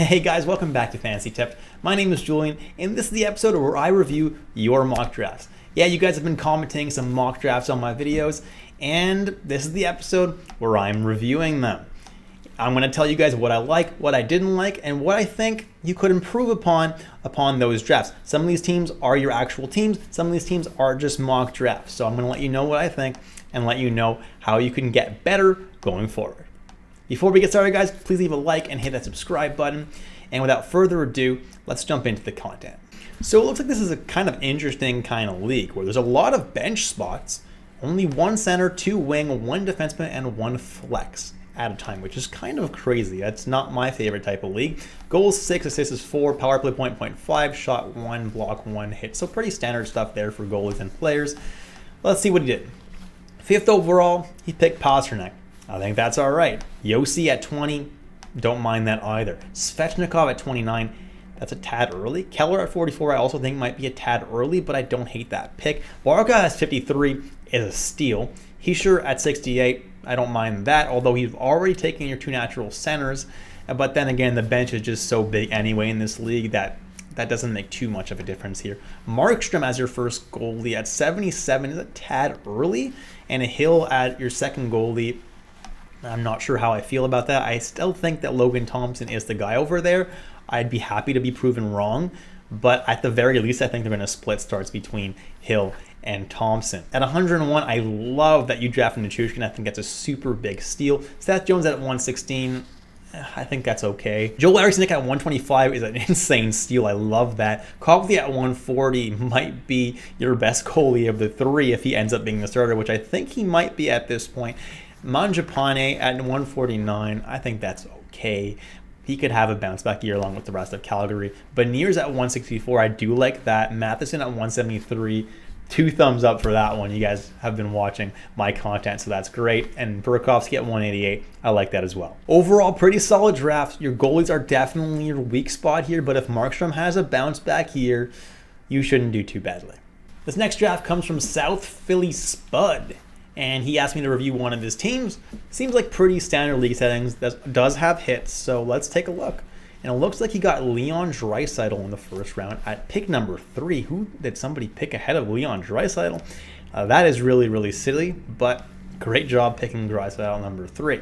Hey guys, welcome back to Fantasy Tips. My name is Julian, and this is the episode where I review your mock drafts. Yeah, you guys have been commenting some mock drafts on my videos, and this is the episode where I'm reviewing them. I'm going to tell you guys what I like, what I didn't like, and what I think you could improve upon those drafts. Some of these teams are your actual teams. Some of these teams are just mock drafts. So I'm going to let you know what I think and let you know how you can get better going forward. Before we get started, guys, please leave a like and hit that subscribe button. And without further ado, let's jump into the content. So it looks like this is a kind of interesting kind of league where there's a lot of bench spots, only one center, two wing, one defenseman, and one flex at a time, which is kind of crazy. That's not my favorite type of league. Goals 6, assists 4, power play 0.5, shot 1, block 1, hit. So pretty standard stuff there for goalies and players. Let's see what he did. 5th overall, he picked Pastrnak. I think that's all right. Josi at 20, don't mind that either. Svechnikov at 29, that's a tad early. Keller at 44, I also think might be a tad early, but I don't hate that pick. Barca at 53 is a steal. Hischier at 68, I don't mind that, although he's already taken your two natural centers. But then again, the bench is just so big anyway in this league that doesn't make too much of a difference here. Markstrom as your first goalie at 77 is a tad early, and a Hill at your second goalie. I'm not sure how I feel about that. I still think that Logan Thompson is the guy over there. I'd be happy to be proven wrong, but at the very least, I think they're going to split starts between Hill and Thompson. At 101, I love that you drafted Nichushkin. I think that's a super big steal. Seth Jones at 116, I think that's okay. Joel Eriksson at 125 is an insane steal. I love that. Copley at 140 might be your best goalie of the three if he ends up being the starter, which I think he might be at this point. Mangiapane at 149, I think that's okay. He could have a bounce back year along with the rest of Calgary. Beniers at 164, I do like that. Matheson at 173, 2 thumbs up for that one. You guys have been watching my content, so that's great. And Burakovsky at 188, I like that as well. Overall, pretty solid draft. Your goalies are definitely your weak spot here, but if Markstrom has a bounce back year, you shouldn't do too badly. This next draft comes from South Philly Spud, and he asked me to review one of his teams. Seems like pretty standard league settings. Does have hits, so let's take a look. And it looks like he got Leon Draisaitl in the first round at pick number 3. Who did somebody pick ahead of Leon Draisaitl? That is really, really silly, but great job picking Draisaitl number 3.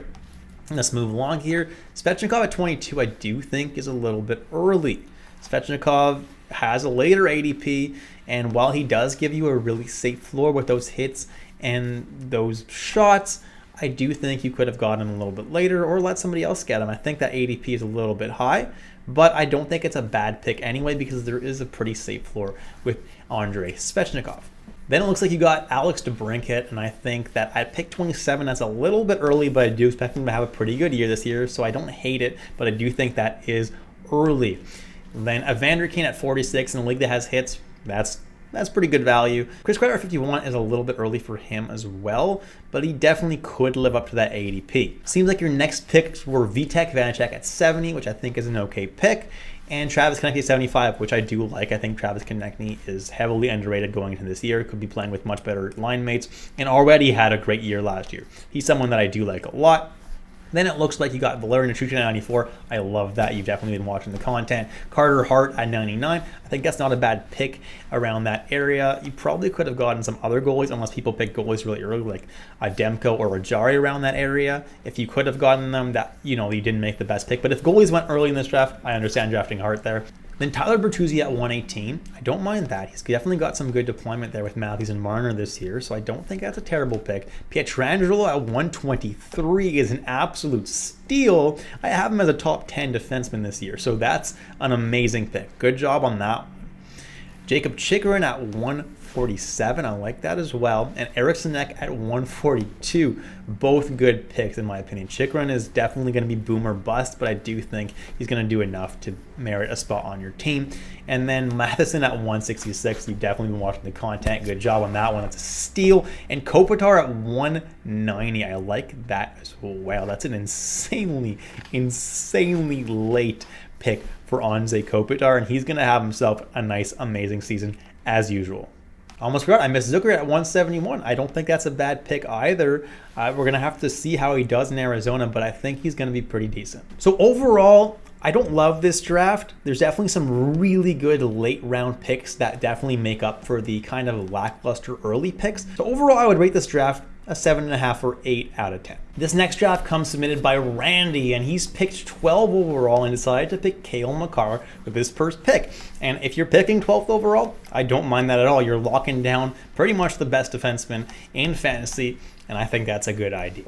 Let's move along here. Svechnikov at 22, I do think is a little bit early. Svechnikov has a later ADP, and while he does give you a really safe floor with those hits and those shots, I do think you could have gotten him a little bit later or let somebody else get him. I think that ADP is a little bit high, but I don't think it's a bad pick anyway because there is a pretty safe floor with Andrei Svechnikov. Then it looks like you got Alex DeBrincat, and I think that at pick 27, that's a little bit early, but I do expect him to have a pretty good year this year, so I don't hate it, but I do think that is early. Then Evander Kane at 46 in a league that has hits, that's pretty good value. Chris Kreider at 51 is a little bit early for him as well, but he definitely could live up to that ADP. Seems like your next picks were Vitek Vanacek at 70, which I think is an okay pick, and Travis Konecny at 75, which I do like. I think Travis Konecny is heavily underrated going into this year. Could be playing with much better line mates, and already had a great year last year. He's someone that I do like a lot. Then it looks like you got Valeri Nichushkin at 94. I love that. You've definitely been watching the content. Carter Hart at 99. I think that's not a bad pick around that area. You probably could have gotten some other goalies unless people pick goalies really early, like a Demko or a Jari around that area. If you could have gotten them, that you didn't make the best pick. But if goalies went early in this draft, I understand drafting Hart there. Then Tyler Bertuzzi at 118. I don't mind that. He's definitely got some good deployment there with Matthews and Marner this year, so I don't think that's a terrible pick. Pietrangelo at 123 is an absolute steal. I have him as a top 10 defenseman this year, so that's an amazing pick. Good job on that one. Jacob Chychrun at 147. I like that as well. And Eriksson at 142. Both good picks in my opinion. Chychrun is definitely going to be boom or bust, but I do think he's going to do enough to merit a spot on your team. And then Matheson at 166. You've definitely been watching the content. Good job on that one. That's a steal. And Kopitar at 190. I like that as well. That's an insanely late pick for Anze Kopitar, and he's going to have himself a nice, amazing season as usual. Almost forgot, I missed Zucker at 171. I don't think that's a bad pick either. We're going to have to see how he does in Arizona, but I think he's going to be pretty decent. So overall, I don't love this draft. There's definitely some really good late round picks that definitely make up for the kind of lackluster early picks. So overall, I would rate this draft a 7.5 or 8 out of 10. This next draft comes submitted by Randy, and he's picked 12 overall and decided to pick Cale Makar with his first pick. And if you're picking 12th overall, I don't mind that at all. You're locking down pretty much the best defenseman in fantasy, and I think that's a good idea.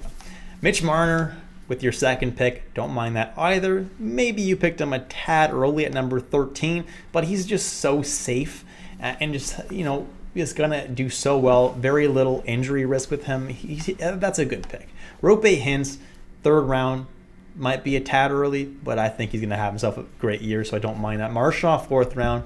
Mitch Marner with your second pick, don't mind that either. Maybe you picked him a tad early at number 13, but he's just so safe and just, is gonna do so well. Very little injury risk with him. That's a good pick. Roope Hintz, third round, might be a tad early, but I think he's gonna have himself a great year, so I don't mind that. Marchand, fourth round.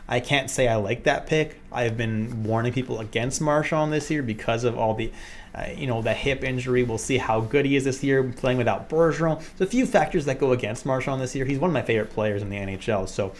I can't say I like that pick. I've been warning people against Marchand this year because of all the, the hip injury. We'll see how good he is this year playing without Bergeron. There's a few factors that go against Marchand this year. He's one of my favorite players in the NHL, so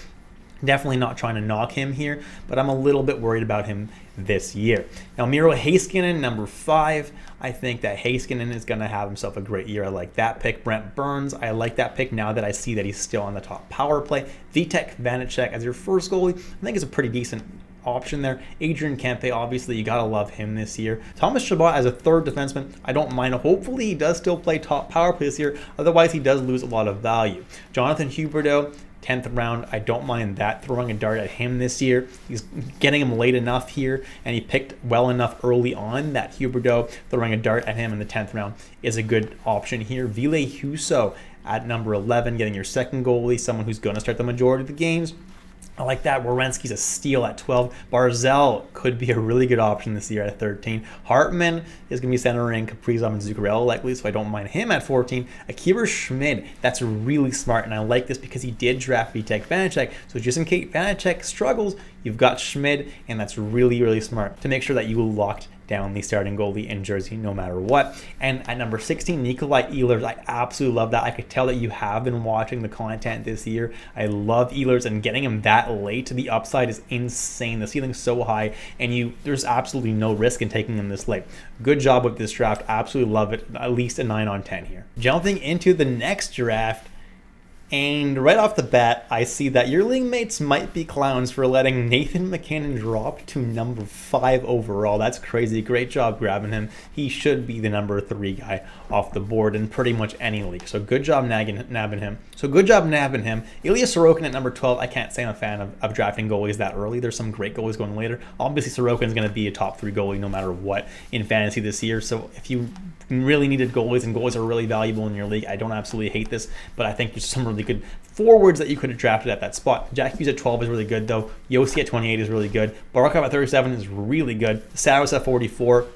definitely not trying to knock him here, but I'm a little bit worried about him this year. Now, Miro Heiskanen, number 5. I think that Heiskanen is going to have himself a great year. I like that pick. Brent Burns, I like that pick now that I see that he's still on the top power play. Vitek Vanacek as your first goalie, I think is a pretty decent option there. Adrian Kempe, obviously, you got to love him this year. Thomas Chabot as a third defenseman, I don't mind. Hopefully, he does still play top power play this year. Otherwise, he does lose a lot of value. Jonathan Huberdeau, 10th round, I don't mind that, throwing a dart at him this year. He's getting him late enough here, and he picked well enough early on that Huberdeau throwing a dart at him in the 10th round is a good option here. Ville Husso at number 11, getting your second goalie, someone who's going to start the majority of the games. I like that. Werenski's a steal at 12. Barzal could be a really good option this year at 13. Hartman is going to be centering Kaprizov and Zuccarello likely, so I don't mind him at 14. Akira Schmid, that's really smart, and I like this because he did draft Vitek Vanacek, so just in case Vanacek struggles, you've got Schmid, and that's really, really smart to make sure that you locked down the starting goalie in Jersey no matter what. And at number 16, Nikolai Ehlers, I absolutely love that. I could tell that you have been watching the content this year. I love Ehlers, and getting him that late, the upside is insane. The ceiling's so high, and there's absolutely no risk in taking him this late. Good job with this draft. Absolutely love it. At least a 9 on 10 here. Jumping into the next draft, and right off the bat, I see that your league mates might be clowns for letting Nathan MacKinnon drop to number 5 overall. That's crazy. Great job grabbing him. He should be the number 3 guy off the board in pretty much any league. So good job nabbing him. Ilya Sorokin at number 12. I can't say I'm a fan of drafting goalies that early. There's some great goalies going later. Obviously, Sorokin's going to be a top 3 goalie no matter what in fantasy this year. So if you really needed goalies, and goalies are really valuable in your league, I don't absolutely hate this, but I think there's some really good forwards that you could have drafted at that spot. Jack Hughes at 12 is really good, though. Yossi at 28 is really good. Barkov at 37 is really good. Saros at 44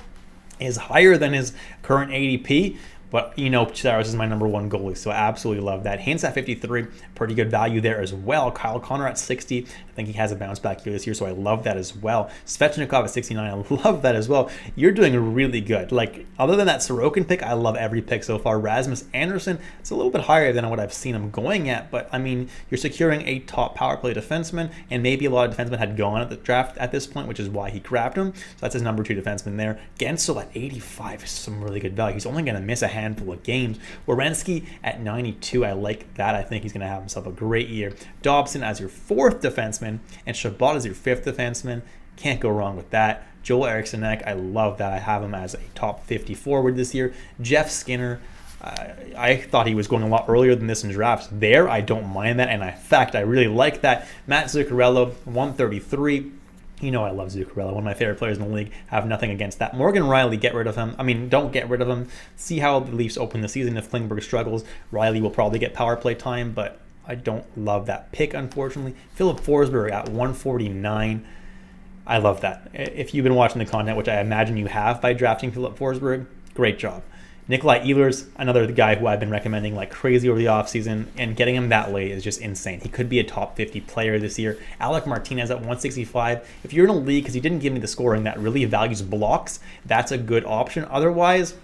is higher than his current ADP, but Saros is my number 1 goalie, so I absolutely love that. Hintz at 53, pretty good value there as well. Kyle Connor at 60, I think he has a bounce back year this year, so I love that as well. Svechnikov at 69, I love that as well. You're doing really good. Like, other than that Sorokin pick, I love every pick so far. Rasmus Anderson, it's a little bit higher than what I've seen him going at, but I mean, you're securing a top power play defenseman, and maybe a lot of defensemen had gone at the draft at this point, which is why he grabbed him. So that's his number 2 defenseman there. Guentzel at 85 is some really good value. He's only going to miss a handful of games. Werenski at 92, I like that. I think he's going to have himself a great year. Dobson as your 4th defenseman, and Chabot as your 5th defenseman. Can't go wrong with that. Joel Eriksson Ek, I love that. I have him as a top 50 forward this year. Jeff Skinner, I thought he was going a lot earlier than this in drafts. There, I don't mind that, and in fact, I really like that. Matt Zuccarello, 133. I love Zuccarello, one of my favorite players in the league. I have nothing against that. Morgan Rielly, get rid of him. I mean, don't get rid of him. See how the Leafs open the season. If Klingberg struggles, Rielly will probably get power play time, but I don't love that pick, unfortunately. Philip Forsberg at 149. I love that. If you've been watching the content, which I imagine you have by drafting Philip Forsberg, great job. Nikolai Ehlers, another guy who I've been recommending like crazy over the offseason, and getting him that late is just insane. He could be a top 50 player this year. Alec Martinez at 165. If you're in a league, because he didn't give me the scoring that really values blocks, that's a good option. Otherwise,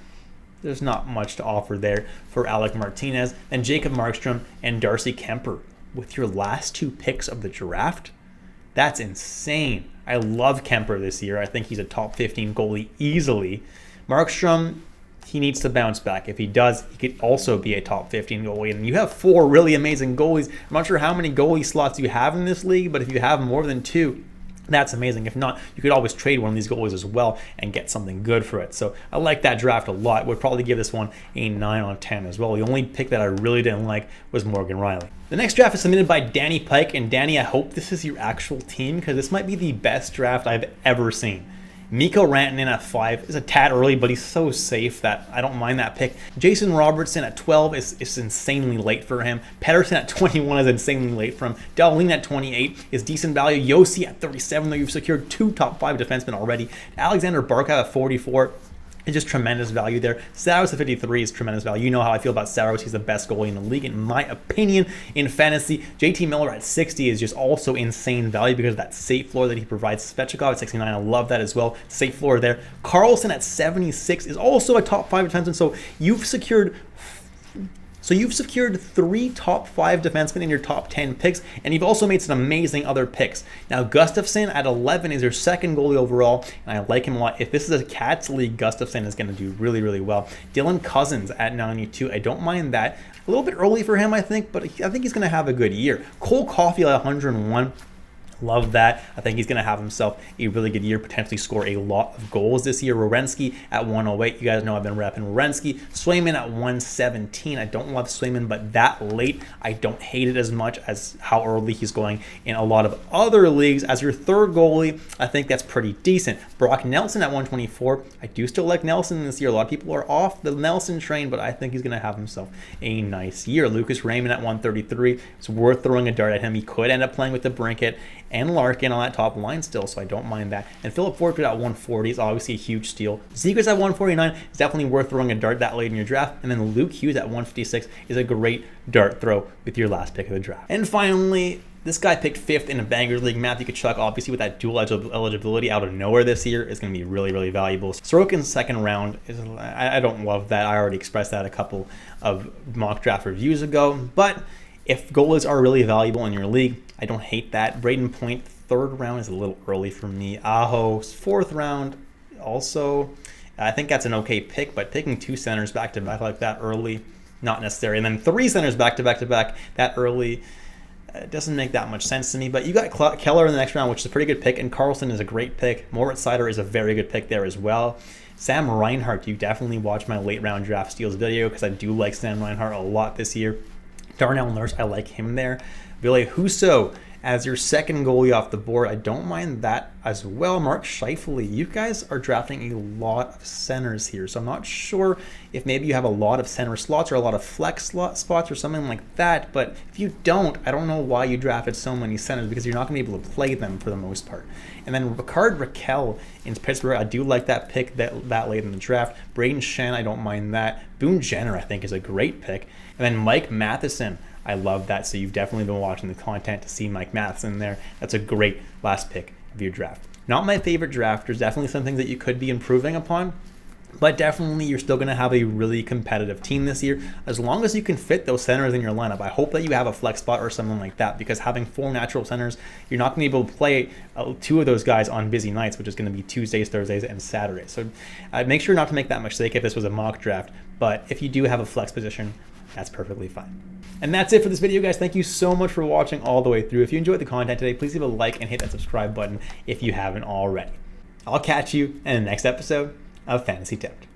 there's not much to offer there for Alec Martinez. Then Jacob Markstrom and Darcy Kemper with your last 2 picks of the draft. That's insane. I love Kemper this year. I think he's a top 15 goalie easily. Markstrom, he needs to bounce back. If he does, he could also be a top 15 goalie. And you have 4 really amazing goalies. I'm not sure how many goalie slots you have in this league, but if you have more than 2, that's amazing. If not, you could always trade one of these goalies as well and get something good for it. So I like that draft a lot. Would probably give this one a 9 on 10 as well. The only pick that I really didn't like was Morgan Rielly. The next draft is submitted by Danny Pike. And Danny, I hope this is your actual team, because this might be the best draft I've ever seen. Mikko Rantanen at 5 is a tad early, but he's so safe that I don't mind that pick. Jason Robertson at 12 is insanely late for him. Pettersson at 21 is insanely late for him. Dahlin at 28 is decent value. Yossi at 37, though you've secured 2 top 5 defensemen already. Alexander Barkov at 44. It's just tremendous value there. Saros at 53 is tremendous value. You know how I feel about Saros. He's the best goalie in the league, in my opinion, in fantasy. JT Miller at 60 is just also insane value because of that safe floor that he provides. Svechnikov at 69, I love that as well. Safe floor there. Carlson at 76 is also a top 5 defenseman. So you've secured 3 top 5 defensemen in your top 10 picks, and you've also made some amazing other picks. Now, Gustafsson at 11 is your second goalie overall, and I like him a lot. If this is a Cats league, Gustafsson is going to do really, really well. Dylan Cousins at 92, I don't mind that. A little bit early for him, I think, but I think he's going to have a good year. Cole Caulfield at 101. Love that. I think he's going to have himself a really good year, potentially score a lot of goals this year. Werenski at 108. You guys know I've been repping Werenski. Swayman at 117. I don't love Swayman, but that late, I don't hate it as much as how early he's going in a lot of other leagues. As your third goalie, I think that's pretty decent. Brock Nelson at 124. I do still like Nelson this year. A lot of people are off the Nelson train, but I think he's going to have himself a nice year. Lucas Raymond at 133. It's worth throwing a dart at him. He could end up playing with the Brinket and Larkin on that top line still, so I don't mind that. And Philip Forsberg at 140 is obviously a huge steal. Zegras at 149 is definitely worth throwing a dart that late in your draft. And then Luke Hughes at 156 is a great dart throw with your last pick of the draft. And finally, this guy picked 5th in a Bangers League. Matthew Tkachuk, obviously with that dual eligibility out of nowhere this year, is going to be really, really valuable. Sorokin's second round, I don't love that. I already expressed that a couple of mock draft reviews ago. But if goalies are really valuable in your league, I don't hate that. Braden Point, 3rd round is a little early for me. Aho's 4th round, also, I think that's an okay pick, but picking 2 centers back-to-back like that early, not necessary. And then 3 centers back-to-back that early, doesn't make that much sense to me. But you got Keller in the next round, which is a pretty good pick, and Carlson is a great pick. Moritz Seider is a very good pick there as well. Sam Reinhart, you definitely watch my late round draft steals video because I do like Sam Reinhart a lot this year. Darnell Nurse, I like him there. Ville Husso as your second goalie off the board. I don't mind that as well. Mark Scheifele, you guys are drafting a lot of centers here, so I'm not sure if maybe you have a lot of center slots or a lot of flex slot spots or something like that, but if you don't, I don't know why you drafted so many centers, because you're not going to be able to play them for the most part. And then Rickard Rakell in Pittsburgh, I do like that pick that late in the draft. Braden Shen, I don't mind that. Boone Jenner, I think, is a great pick. And then Mike Matheson, I love that. So you've definitely been watching the content to see Mike Matheson there. That's a great last pick of your draft. Not my favorite draft. There's definitely some things that you could be improving upon, but definitely you're still going to have a really competitive team this year as long as you can fit those centers in your lineup. I hope that you have a flex spot or something like that, because having 4 natural centers, you're not going to be able to play 2 of those guys on busy nights, which is going to be Tuesdays, Thursdays, and Saturdays. So make sure not to make that mistake if this was a mock draft, but if you do have a flex position, that's perfectly fine. And that's it for this video, guys. Thank you so much for watching all the way through. If you enjoyed the content today, please leave a like and hit that subscribe button if you haven't already. I'll catch you in the next episode of Fantasy Tipped.